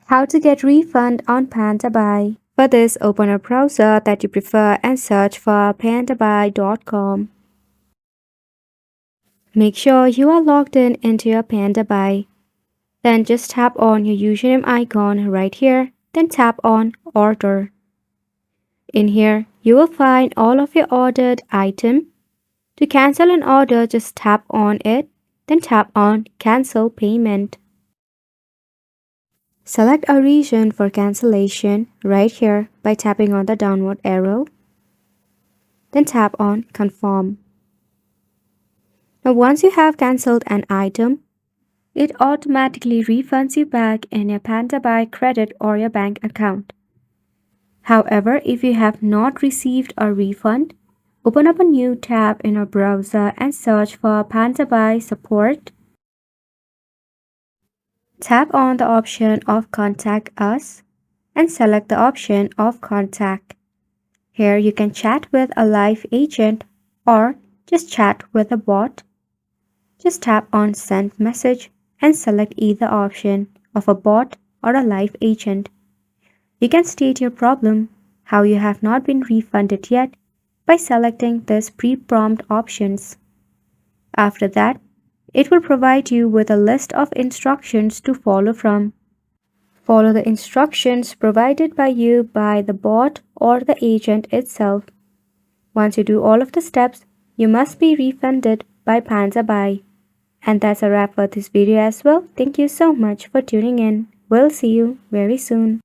How to get refund on PandaBuy. For this, open a browser that you prefer and search for pandabuy.com. Make sure you are logged in into your PandaBuy. Then just tap on your username icon right here, then tap on Order. In here, you will find all of your ordered items. To cancel an order, just tap on it, then tap on Cancel Payment. Select a region for cancellation right here by tapping on the downward arrow. Then tap on Confirm. Now once you have cancelled an item, it automatically refunds you back in your PandaBuy credit or your bank account. However, if you have not received a refund, open up a new tab in your browser and search for PandaBuy Support. Tap on the option of Contact Us and select the option of Contact. Here you can chat with a live agent or just chat with a bot. Just tap on Send Message and select either option of a bot or a live agent. You can state your problem, how you have not been refunded yet, by selecting this pre-prompt options. After that, it will provide you with a list of instructions to follow from. Follow the instructions provided by you by the bot or the agent itself. Once you do all of the steps, you must be refunded by PandaBuy. And that's a wrap for this video as well. Thank you so much for tuning in. We'll see you very soon.